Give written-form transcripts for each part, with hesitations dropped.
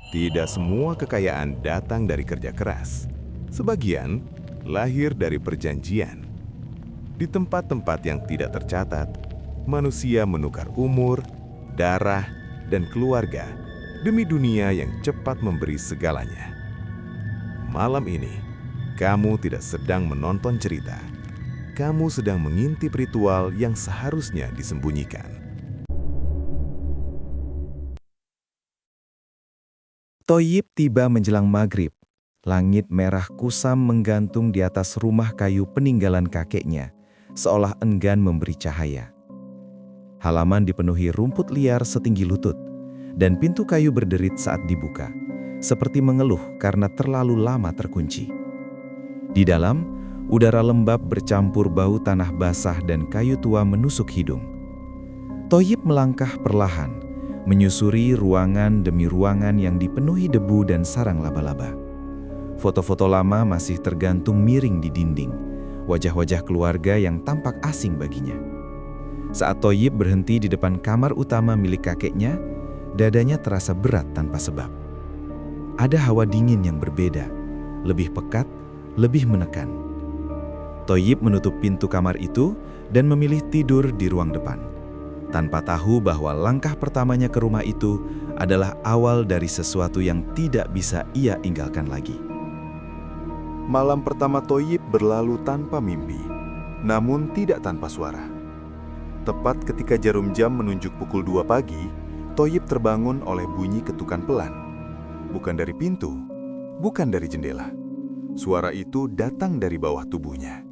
Tidak semua kekayaan datang dari kerja keras. Sebagian lahir dari perjanjian. Di tempat-tempat yang tidak tercatat, manusia menukar umur, darah, dan keluarga demi dunia yang cepat memberi segalanya. Malam ini, kamu tidak sedang menonton cerita. Kamu sedang mengintip ritual yang seharusnya disembunyikan. Thoyyib tiba menjelang maghrib. Langit merah kusam menggantung di atas rumah kayu peninggalan kakeknya, seolah enggan memberi cahaya. Halaman dipenuhi rumput liar setinggi lutut, dan pintu kayu berderit saat dibuka, seperti mengeluh karena terlalu lama terkunci. Di dalam, udara lembab bercampur bau tanah basah dan kayu tua menusuk hidung. Thoyyib melangkah perlahan, menyusuri ruangan demi ruangan yang dipenuhi debu dan sarang laba-laba. Foto-foto lama masih tergantung miring di dinding, wajah-wajah keluarga yang tampak asing baginya. Saat Thoyyib berhenti di depan kamar utama milik kakeknya, dadanya terasa berat tanpa sebab. Ada hawa dingin yang berbeda, lebih pekat, lebih menekan. Thoyyib menutup pintu kamar itu dan memilih tidur di ruang depan, tanpa tahu bahwa langkah pertamanya ke rumah itu adalah awal dari sesuatu yang tidak bisa ia tinggalkan lagi. Malam pertama Thoyyib berlalu tanpa mimpi, namun tidak tanpa suara. Tepat ketika jarum jam menunjuk pukul 2 pagi, Thoyyib terbangun oleh bunyi ketukan pelan. Bukan dari pintu, bukan dari jendela. Suara itu datang dari bawah tubuhnya,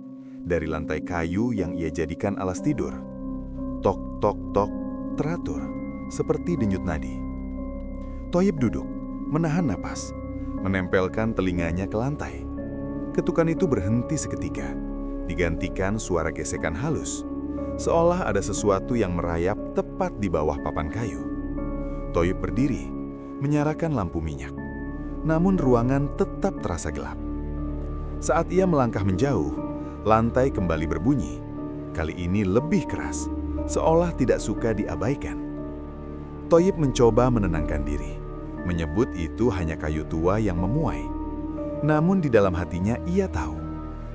dari lantai kayu yang ia jadikan alas tidur. Tok, tok, tok, teratur, seperti denyut nadi. Thoyyib duduk, menahan napas, menempelkan telinganya ke lantai. Ketukan itu berhenti seketika, digantikan suara gesekan halus, seolah ada sesuatu yang merayap tepat di bawah papan kayu. Thoyyib berdiri, menyalakan lampu minyak, namun ruangan tetap terasa gelap. Saat ia melangkah menjauh, lantai kembali berbunyi, kali ini lebih keras, seolah tidak suka diabaikan. Thoyyib mencoba menenangkan diri, menyebut itu hanya kayu tua yang memuai. Namun di dalam hatinya ia tahu,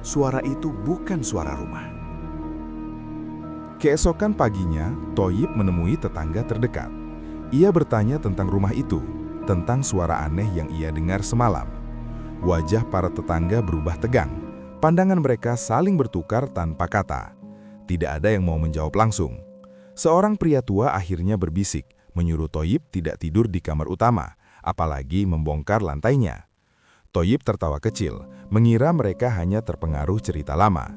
suara itu bukan suara rumah. Keesokan paginya, Thoyyib menemui tetangga terdekat. Ia bertanya tentang rumah itu, tentang suara aneh yang ia dengar semalam. Wajah para tetangga berubah tegang, pandangan mereka saling bertukar tanpa kata. Tidak ada yang mau menjawab langsung. Seorang pria tua akhirnya berbisik, menyuruh Thoyyib tidak tidur di kamar utama, apalagi membongkar lantainya. Thoyyib tertawa kecil, mengira mereka hanya terpengaruh cerita lama.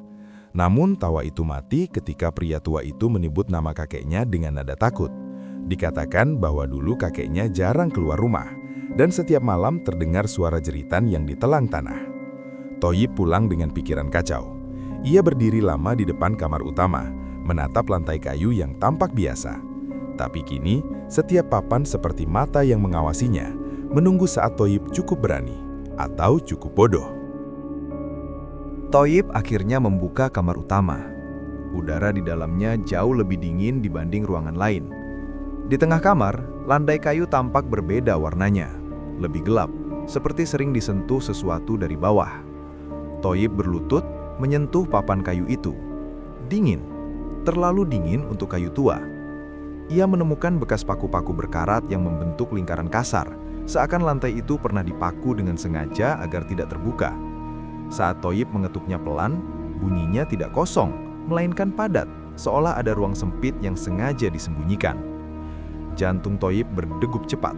Namun tawa itu mati ketika pria tua itu menyebut nama kakeknya dengan nada takut. Dikatakan bahwa dulu kakeknya jarang keluar rumah, dan setiap malam terdengar suara jeritan yang ditelang tanah. Thoyyib pulang dengan pikiran kacau. Ia berdiri lama di depan kamar utama, menatap lantai kayu yang tampak biasa. Tapi kini, setiap papan seperti mata yang mengawasinya, menunggu saat Thoyyib cukup berani, atau cukup bodoh. Thoyyib akhirnya membuka kamar utama. Udara di dalamnya jauh lebih dingin dibanding ruangan lain. Di tengah kamar, lantai kayu tampak berbeda warnanya, lebih gelap, seperti sering disentuh sesuatu dari bawah. Thoyyib berlutut menyentuh papan kayu itu. Dingin, terlalu dingin untuk kayu tua. Ia menemukan bekas paku-paku berkarat yang membentuk lingkaran kasar, seakan lantai itu pernah dipaku dengan sengaja agar tidak terbuka. Saat Thoyyib mengetuknya pelan, bunyinya tidak kosong, melainkan padat, seolah ada ruang sempit yang sengaja disembunyikan. Jantung Thoyyib berdegup cepat.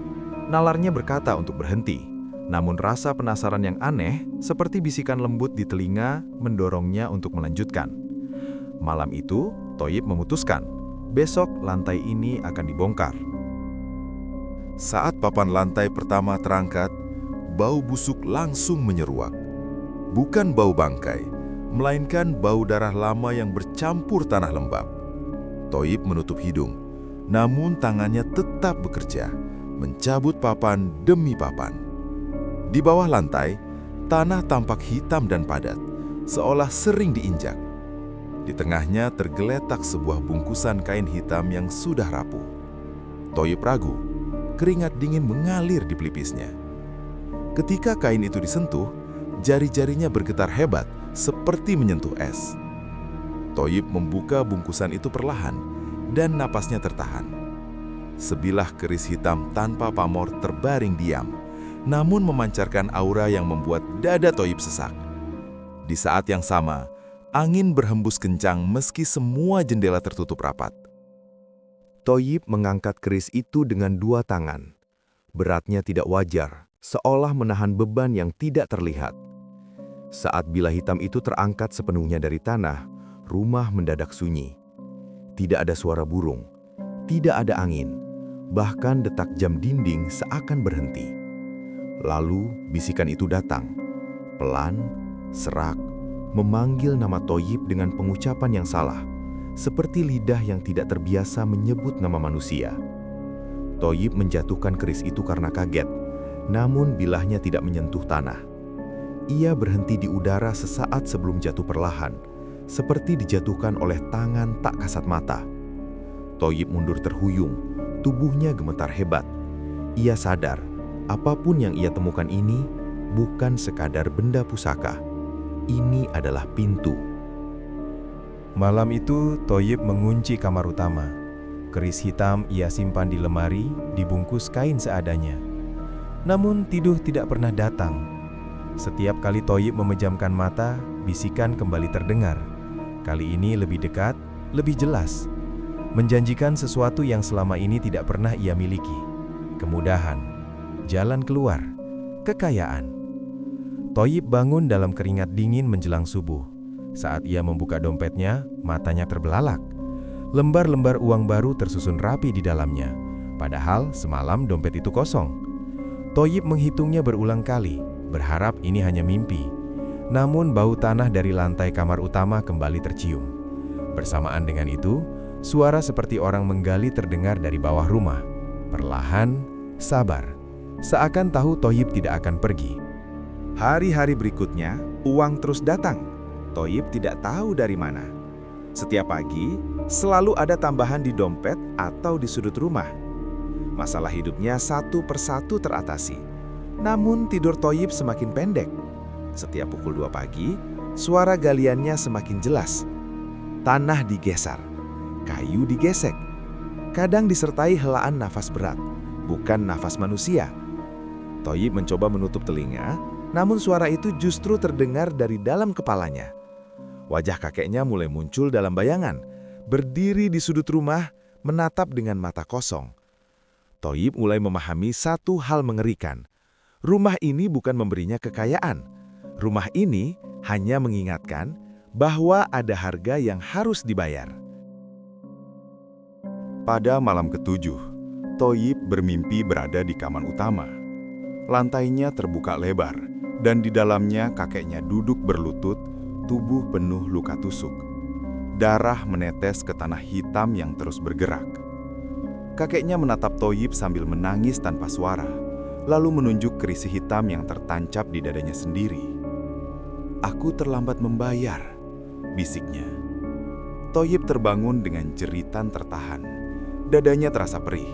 Nalarnya berkata untuk berhenti. Namun rasa penasaran yang aneh, seperti bisikan lembut di telinga, mendorongnya untuk melanjutkan. Malam itu, Thoyyib memutuskan, besok lantai ini akan dibongkar. Saat papan lantai pertama terangkat, bau busuk langsung menyeruak. Bukan bau bangkai, melainkan bau darah lama yang bercampur tanah lembab. Thoyyib menutup hidung, namun tangannya tetap bekerja, mencabut papan demi papan. Di bawah lantai, tanah tampak hitam dan padat, seolah sering diinjak. Di tengahnya tergeletak sebuah bungkusan kain hitam yang sudah rapuh. Thoyyib ragu. keringat dingin mengalir di pelipisnya. Ketika kain itu disentuh, jari-jarinya bergetar hebat seperti menyentuh es. Thoyib membuka bungkusan itu perlahan dan napasnya tertahan. Sebilah keris hitam tanpa pamor terbaring diam, namun memancarkan aura yang membuat dada Thoyib sesak. Di saat yang sama, angin berhembus kencang meski semua jendela tertutup rapat. Thoyib mengangkat keris itu dengan dua tangan. Beratnya tidak wajar, seolah menahan beban yang tidak terlihat. Saat bilah hitam itu terangkat sepenuhnya dari tanah, rumah mendadak sunyi. Tidak ada suara burung, tidak ada angin, bahkan detak jam dinding seakan berhenti. Lalu bisikan itu datang, pelan, serak, memanggil nama Thoyib dengan pengucapan yang salah, seperti lidah yang tidak terbiasa menyebut nama manusia. Thoyib menjatuhkan keris itu karena kaget, namun bilahnya tidak menyentuh tanah. Ia berhenti di udara sesaat sebelum jatuh perlahan, seperti dijatuhkan oleh tangan tak kasat mata. Thoyib mundur terhuyung, tubuhnya gemetar hebat. Ia sadar, apapun yang ia temukan ini bukan sekadar benda pusaka. Ini adalah pintu. Malam itu, Thoyib mengunci kamar utama. Keris hitam ia simpan di lemari, dibungkus kain seadanya. Namun tidur tidak pernah datang. Setiap kali Thoyib memejamkan mata, bisikan kembali terdengar. Kali ini lebih dekat, lebih jelas. Menjanjikan sesuatu yang selama ini tidak pernah ia miliki. Kemudahan, jalan keluar, kekayaan. Thoyib bangun dalam keringat dingin menjelang subuh. Saat ia membuka dompetnya, matanya terbelalak. Lembar-lembar uang baru tersusun rapi di dalamnya. Padahal semalam dompet itu kosong. Thoyib menghitungnya berulang kali, berharap ini hanya mimpi. Namun bau tanah dari lantai kamar utama kembali tercium. Bersamaan dengan itu, suara seperti orang menggali terdengar dari bawah rumah. Perlahan, sabar. Seakan tahu Thoyib tidak akan pergi. Hari-hari berikutnya, uang terus datang. Thoyib tidak tahu dari mana. Setiap pagi, selalu ada tambahan di dompet atau di sudut rumah. Masalah hidupnya satu persatu teratasi. Namun tidur Thoyib semakin pendek. Setiap pukul 2 pagi, suara galiannya semakin jelas. Tanah digeser, kayu digesek. Kadang disertai helaan nafas berat, bukan nafas manusia. Thoyib mencoba menutup telinga, namun suara itu justru terdengar dari dalam kepalanya. Wajah kakeknya mulai muncul dalam bayangan, berdiri di sudut rumah, menatap dengan mata kosong. Thoyib mulai memahami satu hal mengerikan. Rumah ini bukan memberinya kekayaan. Rumah ini hanya mengingatkan bahwa ada harga yang harus dibayar. Pada malam ketujuh, Thoyib bermimpi berada di kamar utama. Lantainya terbuka lebar, dan di dalamnya kakeknya duduk berlutut, tubuh penuh luka tusuk. Darah menetes ke tanah hitam yang terus bergerak. Kakeknya menatap Thoyib sambil menangis tanpa suara, lalu menunjuk keris hitam yang tertancap di dadanya sendiri. "Aku terlambat membayar," bisiknya. Thoyib terbangun dengan jeritan tertahan. Dadanya terasa perih.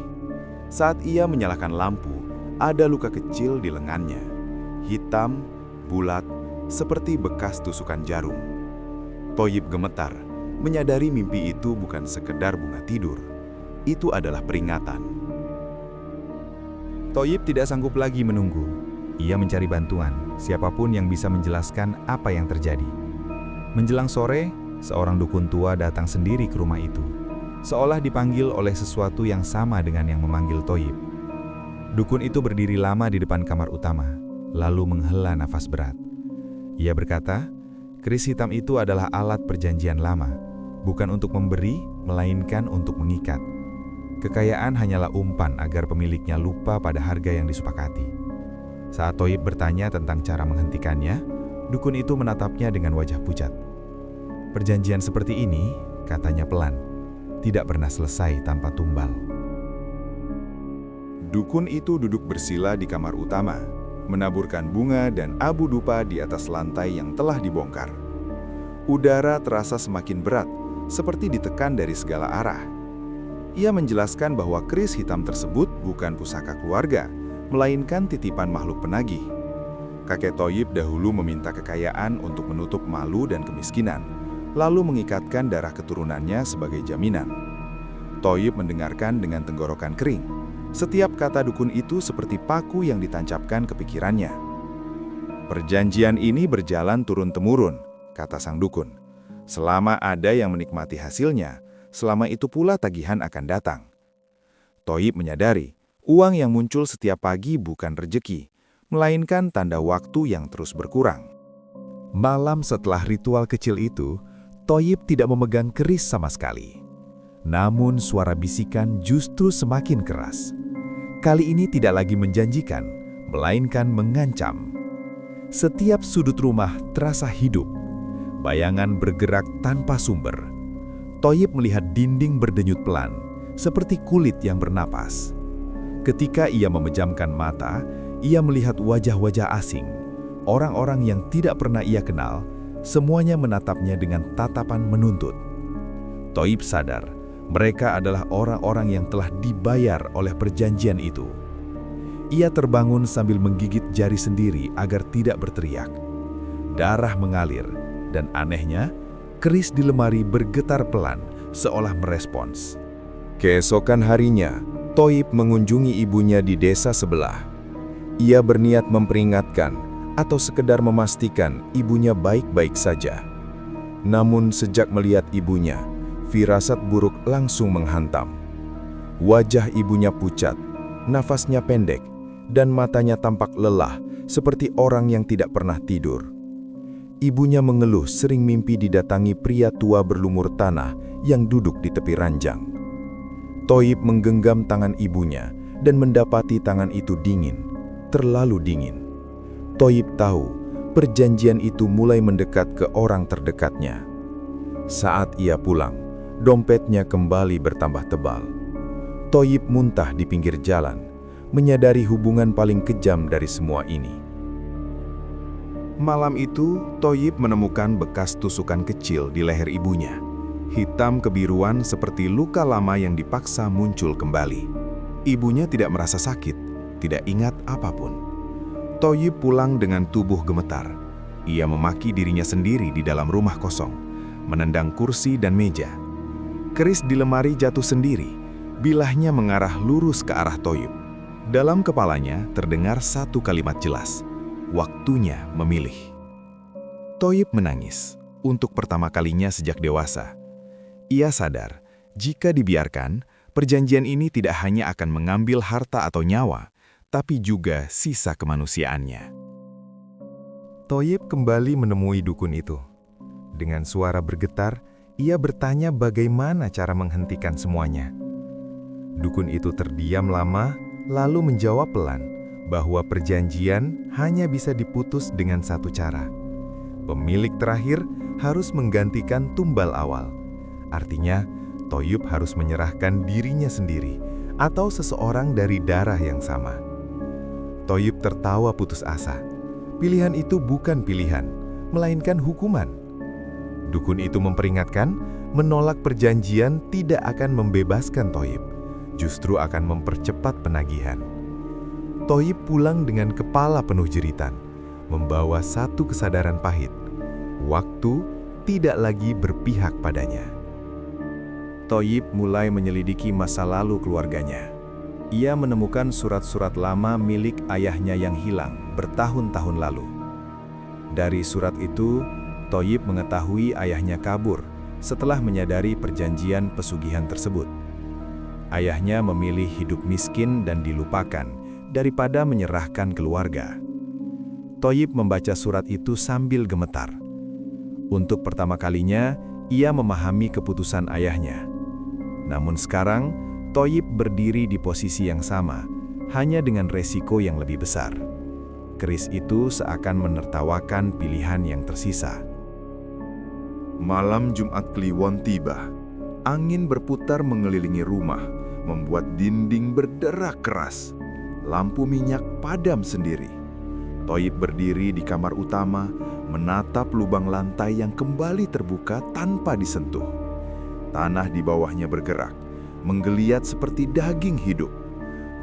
Saat ia menyalakan lampu, ada luka kecil di lengannya. Hitam, bulat, seperti bekas tusukan jarum. Thoyib gemetar, menyadari mimpi itu bukan sekedar bunga tidur. Itu adalah peringatan. Thoyib tidak sanggup lagi menunggu. Ia mencari bantuan, siapapun yang bisa menjelaskan apa yang terjadi. Menjelang sore, seorang dukun tua datang sendiri ke rumah itu, seolah dipanggil oleh sesuatu yang sama dengan yang memanggil Thoyib. Dukun itu berdiri lama di depan kamar utama, lalu menghela nafas berat. Ia berkata, keris hitam itu adalah alat perjanjian lama, bukan untuk memberi, melainkan untuk mengikat. Kekayaan hanyalah umpan agar pemiliknya lupa pada harga yang disepakati. Saat Thoyib bertanya tentang cara menghentikannya, dukun itu menatapnya dengan wajah pucat. Perjanjian seperti ini, katanya pelan, tidak pernah selesai tanpa tumbal. Dukun itu duduk bersila di kamar utama, menaburkan bunga dan abu dupa di atas lantai yang telah dibongkar. Udara terasa semakin berat, seperti ditekan dari segala arah. Ia menjelaskan bahwa keris hitam tersebut bukan pusaka keluarga, melainkan titipan makhluk penagih. Kakek Thoyib dahulu meminta kekayaan untuk menutup malu dan kemiskinan, lalu mengikatkan darah keturunannya sebagai jaminan. Thoyib mendengarkan dengan tenggorokan kering. Setiap kata dukun itu seperti paku yang ditancapkan ke pikirannya. Perjanjian ini berjalan turun-temurun, kata sang dukun. Selama ada yang menikmati hasilnya, selama itu pula tagihan akan datang. Thoyib menyadari, uang yang muncul setiap pagi bukan rejeki, melainkan tanda waktu yang terus berkurang. Malam setelah ritual kecil itu, Thoyib tidak memegang keris sama sekali. Namun suara bisikan justru semakin keras. Kali ini tidak lagi menjanjikan, melainkan mengancam. Setiap sudut rumah terasa hidup. Bayangan bergerak tanpa sumber. Thoyib melihat dinding berdenyut pelan, seperti kulit yang bernapas. Ketika ia memejamkan mata, ia melihat wajah-wajah asing. Orang-orang yang tidak pernah ia kenal, semuanya menatapnya dengan tatapan menuntut. Thoyib sadar, mereka adalah orang-orang yang telah dibayar oleh perjanjian itu. Ia terbangun sambil menggigit jari sendiri agar tidak berteriak. Darah mengalir, dan anehnya, keris di lemari bergetar pelan, seolah merespons. Keesokan harinya, Thoyib mengunjungi ibunya di desa sebelah. Ia berniat memperingatkan atau sekedar memastikan ibunya baik-baik saja. Namun sejak melihat ibunya, firasat buruk langsung menghantam. Wajah ibunya pucat, nafasnya pendek, dan matanya tampak lelah seperti orang yang tidak pernah tidur. Ibunya mengeluh sering mimpi didatangi pria tua berlumur tanah yang duduk di tepi ranjang. Thoyib menggenggam tangan ibunya dan mendapati tangan itu dingin, terlalu dingin. Thoyib tahu perjanjian itu mulai mendekat ke orang terdekatnya. Saat ia pulang, dompetnya kembali bertambah tebal. Thoyib muntah di pinggir jalan, menyadari hubungan paling kejam dari semua ini. Malam itu, Thoyib menemukan bekas tusukan kecil di leher ibunya. Hitam kebiruan seperti luka lama yang dipaksa muncul kembali. Ibunya tidak merasa sakit, tidak ingat apapun. Thoyib pulang dengan tubuh gemetar. Ia memaki dirinya sendiri di dalam rumah kosong, menendang kursi dan meja. Keris di lemari jatuh sendiri, bilahnya mengarah lurus ke arah Thoyib. Dalam kepalanya terdengar satu kalimat jelas. Waktunya memilih. Thoyib menangis untuk pertama kalinya sejak dewasa. Ia sadar, jika dibiarkan, perjanjian ini tidak hanya akan mengambil harta atau nyawa, tapi juga sisa kemanusiaannya. Thoyib kembali menemui dukun itu. Dengan suara bergetar, ia bertanya bagaimana cara menghentikan semuanya. Dukun itu terdiam lama, lalu menjawab pelan bahwa perjanjian hanya bisa diputus dengan satu cara. Pemilik terakhir harus menggantikan tumbal awal. Artinya, Thoyib harus menyerahkan dirinya sendiri atau seseorang dari darah yang sama. Thoyib tertawa putus asa. Pilihan itu bukan pilihan, melainkan hukuman. Dukun itu memperingatkan, menolak perjanjian tidak akan membebaskan Thoyib, justru akan mempercepat penagihan. Thoyib pulang dengan kepala penuh jeritan, membawa satu kesadaran pahit. Waktu tidak lagi berpihak padanya. Thoyib mulai menyelidiki masa lalu keluarganya. Ia menemukan surat-surat lama milik ayahnya yang hilang bertahun-tahun lalu. Dari surat itu, Thoyib mengetahui ayahnya kabur setelah menyadari perjanjian pesugihan tersebut. Ayahnya memilih hidup miskin dan dilupakan daripada menyerahkan keluarga. Thoyib membaca surat itu sambil gemetar. Untuk pertama kalinya, ia memahami keputusan ayahnya. Namun sekarang, Thoyib berdiri di posisi yang sama, hanya dengan resiko yang lebih besar. Keris itu seakan menertawakan pilihan yang tersisa. Malam Jumat Kliwon tiba. Angin berputar mengelilingi rumah, membuat dinding berderak keras. Lampu minyak padam sendiri. Thoyib berdiri di kamar utama, menatap lubang lantai yang kembali terbuka tanpa disentuh. Tanah di bawahnya bergerak, menggeliat seperti daging hidup.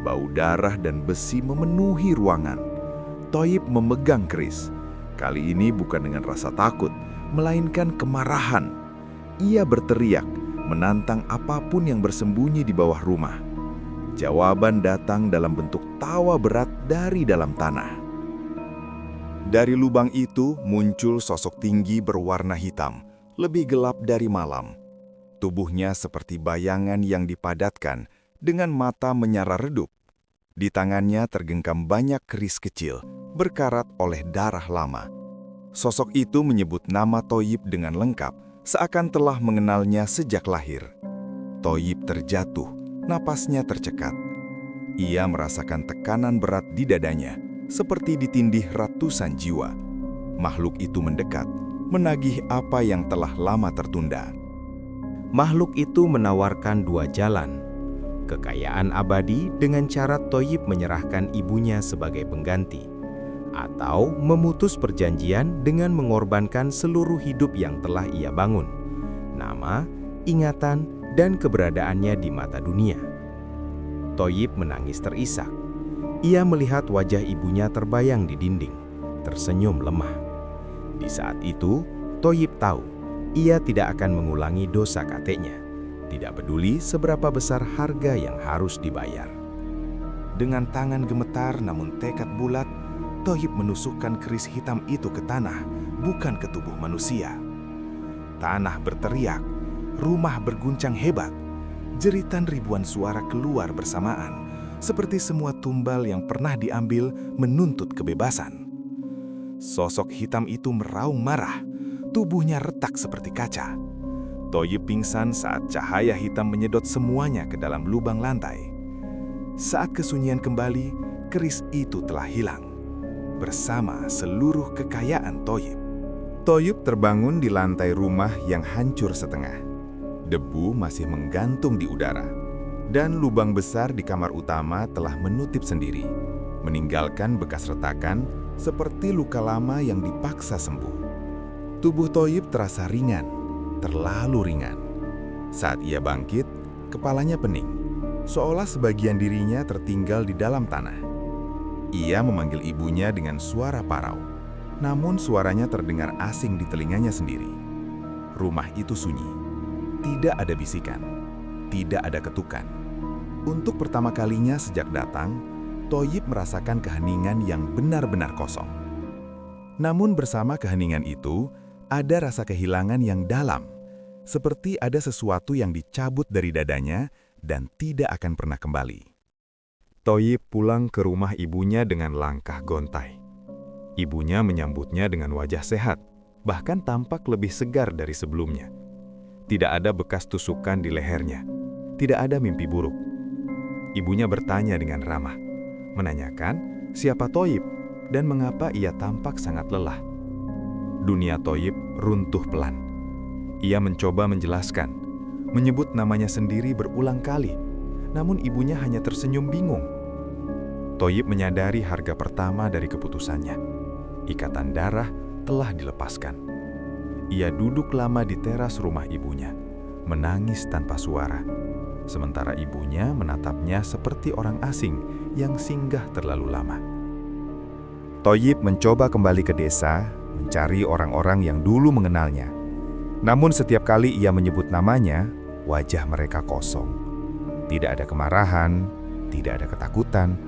Bau darah dan besi memenuhi ruangan. Toyib memegang keris. Kali ini bukan dengan rasa takut, melainkan kemarahan. Ia berteriak, menantang apapun yang bersembunyi di bawah rumah. Jawaban datang dalam bentuk tawa berat dari dalam tanah. Dari lubang itu muncul sosok tinggi berwarna hitam, lebih gelap dari malam. Tubuhnya seperti bayangan yang dipadatkan, dengan mata menyala redup. Di tangannya tergenggam banyak keris kecil, berkarat oleh darah lama. Sosok itu menyebut nama Toyib dengan lengkap, seakan telah mengenalnya sejak lahir. Toyib terjatuh, napasnya tercekat. Ia merasakan tekanan berat di dadanya, seperti ditindih ratusan jiwa. Makhluk itu mendekat, menagih apa yang telah lama tertunda. Makhluk itu menawarkan dua jalan. Kekayaan abadi dengan cara Toyib menyerahkan ibunya sebagai pengganti, atau memutus perjanjian dengan mengorbankan seluruh hidup yang telah ia bangun, nama, ingatan, dan keberadaannya di mata dunia. Toyib menangis terisak. Ia melihat wajah ibunya terbayang di dinding, tersenyum lemah. Di saat itu, Toyib tahu ia tidak akan mengulangi dosa kakeknya. Tidak peduli seberapa besar harga yang harus dibayar. Dengan tangan gemetar namun tekad bulat, Toyib menusukkan keris hitam itu ke tanah, bukan ke tubuh manusia. Tanah berteriak, rumah berguncang hebat. Jeritan ribuan suara keluar bersamaan, seperti semua tumbal yang pernah diambil menuntut kebebasan. Sosok hitam itu meraung marah, tubuhnya retak seperti kaca. Toyib pingsan saat cahaya hitam menyedot semuanya ke dalam lubang lantai. Saat kesunyian kembali, keris itu telah hilang, bersama seluruh kekayaan Toyib. Toyib terbangun di lantai rumah yang hancur setengah. Debu masih menggantung di udara, dan lubang besar di kamar utama telah menutup sendiri, meninggalkan bekas retakan seperti luka lama yang dipaksa sembuh. Tubuh Toyib terasa ringan, terlalu ringan. Saat ia bangkit, kepalanya pening, seolah sebagian dirinya tertinggal di dalam tanah. Ia memanggil ibunya dengan suara parau, namun suaranya terdengar asing di telinganya sendiri. Rumah itu sunyi, tidak ada bisikan, tidak ada ketukan. Untuk pertama kalinya sejak datang, Toyib merasakan keheningan yang benar-benar kosong. Namun bersama keheningan itu, ada rasa kehilangan yang dalam, seperti ada sesuatu yang dicabut dari dadanya dan tidak akan pernah kembali. Toyib pulang ke rumah ibunya dengan langkah gontai. Ibunya menyambutnya dengan wajah sehat, bahkan tampak lebih segar dari sebelumnya. Tidak ada bekas tusukan di lehernya, tidak ada mimpi buruk. Ibunya bertanya dengan ramah, menanyakan siapa Toyib dan mengapa ia tampak sangat lelah. Dunia Toyib runtuh pelan. Ia mencoba menjelaskan, menyebut namanya sendiri berulang kali, namun ibunya hanya tersenyum bingung. Toyib menyadari harga pertama dari keputusannya. Ikatan darah telah dilepaskan. Ia duduk lama di teras rumah ibunya, menangis tanpa suara, sementara ibunya menatapnya seperti orang asing yang singgah terlalu lama. Toyib mencoba kembali ke desa, mencari orang-orang yang dulu mengenalnya. Namun setiap kali ia menyebut namanya, wajah mereka kosong. Tidak ada kemarahan, tidak ada ketakutan,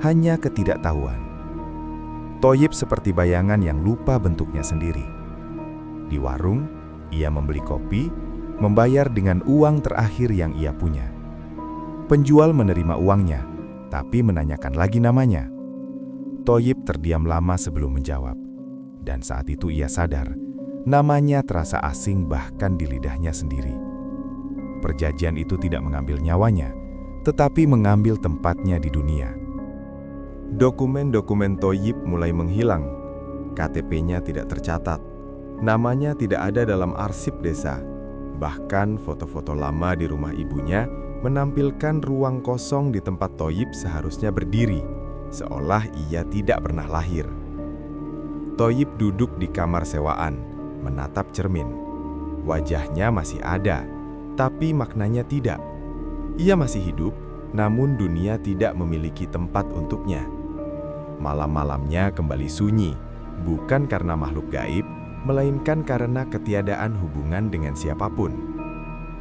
hanya ketidaktahuan. Toyib seperti bayangan yang lupa bentuknya sendiri. Di warung, ia membeli kopi, membayar dengan uang terakhir yang ia punya. Penjual menerima uangnya, tapi menanyakan lagi namanya. Toyib terdiam lama sebelum menjawab. Dan saat itu ia sadar, namanya terasa asing bahkan di lidahnya sendiri. Perjanjian itu tidak mengambil nyawanya, tetapi mengambil tempatnya di dunia. Dokumen-dokumen Toyib mulai menghilang. KTP-nya tidak tercatat. Namanya tidak ada dalam arsip desa. Bahkan foto-foto lama di rumah ibunya menampilkan ruang kosong di tempat Toyib seharusnya berdiri, seolah ia tidak pernah lahir. Toyib duduk di kamar sewaan, menatap cermin. Wajahnya masih ada, tapi maknanya tidak. Ia masih hidup, Namun dunia tidak memiliki tempat untuknya. Malam-malamnya kembali sunyi, bukan karena makhluk gaib, melainkan karena ketiadaan hubungan dengan siapapun.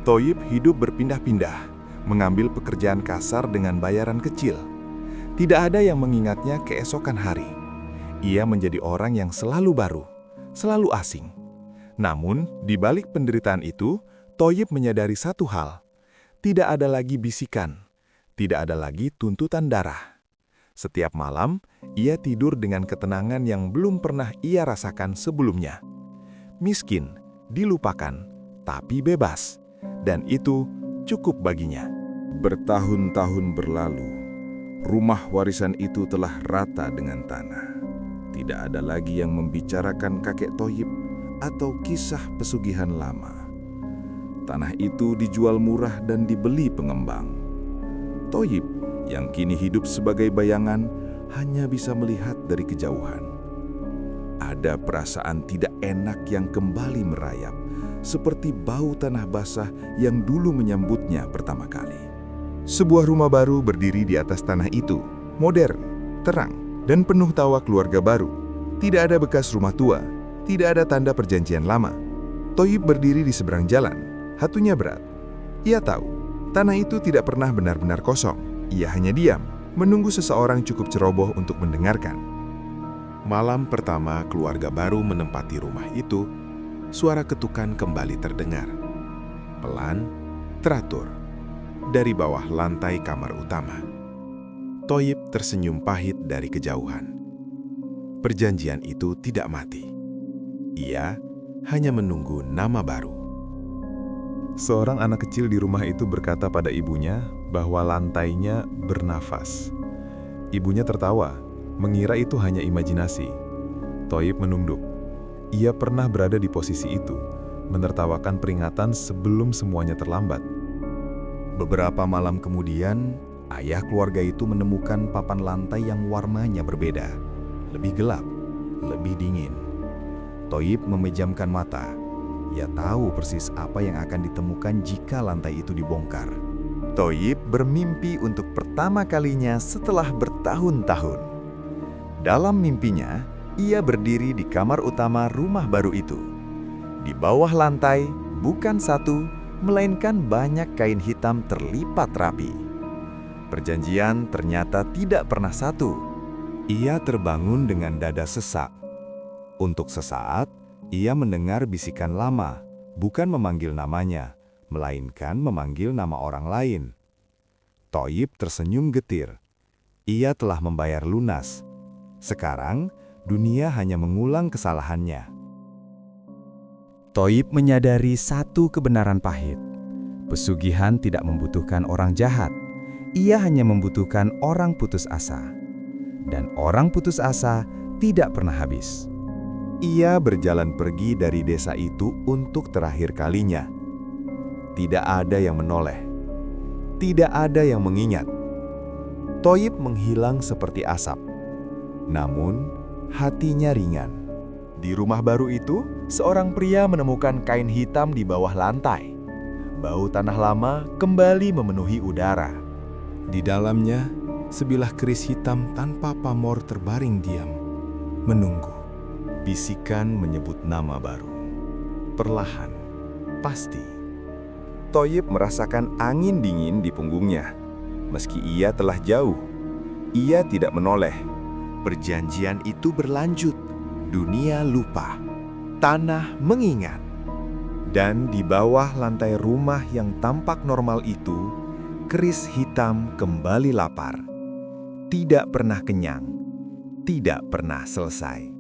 Thoyib hidup berpindah-pindah, mengambil pekerjaan kasar dengan bayaran kecil. Tidak ada yang mengingatnya keesokan hari. Ia menjadi orang yang selalu baru, selalu asing. Namun, di balik penderitaan itu, Thoyib menyadari satu hal. Tidak ada lagi bisikan. Tidak ada lagi tuntutan darah. Setiap malam, ia tidur dengan ketenangan yang belum pernah ia rasakan sebelumnya. Miskin, dilupakan, tapi bebas. Dan itu cukup baginya. Bertahun-tahun berlalu, rumah warisan itu telah rata dengan tanah. Tidak ada lagi yang membicarakan kakek Thoyib atau kisah pesugihan lama. Tanah itu dijual murah dan dibeli pengembang. Thoyib yang kini hidup sebagai bayangan hanya bisa melihat dari kejauhan. Ada perasaan tidak enak yang kembali merayap, seperti bau tanah basah yang dulu menyambutnya pertama kali. Sebuah rumah baru berdiri di atas tanah itu, modern, terang, dan penuh tawa keluarga baru. Tidak ada bekas rumah tua, tidak ada tanda perjanjian lama. Thoyib berdiri di seberang jalan, hatunya berat. Ia tahu, tanah itu tidak pernah benar-benar kosong. Ia hanya diam, menunggu seseorang cukup ceroboh untuk mendengarkan. Malam pertama keluarga baru menempati rumah itu, suara ketukan kembali terdengar. Pelan, teratur, dari bawah lantai kamar utama. Thoyib tersenyum pahit dari kejauhan. Perjanjian itu tidak mati. Ia hanya menunggu nama baru. Seorang anak kecil di rumah itu berkata pada ibunya bahwa lantainya bernafas. Ibunya tertawa, mengira itu hanya imajinasi. Thoyib menunduk. Ia pernah berada di posisi itu, menertawakan peringatan sebelum semuanya terlambat. Beberapa malam kemudian, ayah keluarga itu menemukan papan lantai yang warnanya berbeda, lebih gelap, lebih dingin. Thoyib memejamkan mata. Ia tahu persis apa yang akan ditemukan jika lantai itu dibongkar. Thoyib bermimpi untuk pertama kalinya setelah bertahun-tahun. Dalam mimpinya, ia berdiri di kamar utama rumah baru itu. Di bawah lantai, bukan satu, melainkan banyak kain hitam terlipat rapi. Perjanjian ternyata tidak pernah satu. Ia terbangun dengan dada sesak. Untuk sesaat, ia mendengar bisikan lama, bukan memanggil namanya, melainkan memanggil nama orang lain. Thoyib tersenyum getir. Ia telah membayar lunas. Sekarang, dunia hanya mengulang kesalahannya. Thoyib menyadari satu kebenaran pahit. Pesugihan tidak membutuhkan orang jahat. Ia hanya membutuhkan orang putus asa. Dan orang putus asa tidak pernah habis. Ia berjalan pergi dari desa itu untuk terakhir kalinya. Tidak ada yang menoleh. Tidak ada yang mengingat. Thoyib menghilang seperti asap. Namun, hatinya ringan. Di rumah baru itu, seorang pria menemukan kain hitam di bawah lantai. Bau tanah lama kembali memenuhi udara. Di dalamnya, sebilah keris hitam tanpa pamor terbaring diam, menunggu. Bisikan menyebut nama baru. Perlahan, pasti. Thoyib merasakan angin dingin di punggungnya. Meski ia telah jauh, ia tidak menoleh. Perjanjian itu berlanjut. Dunia lupa. Tanah mengingat. Dan di bawah lantai rumah yang tampak normal itu, keris hitam kembali lapar. Tidak pernah kenyang. Tidak pernah selesai.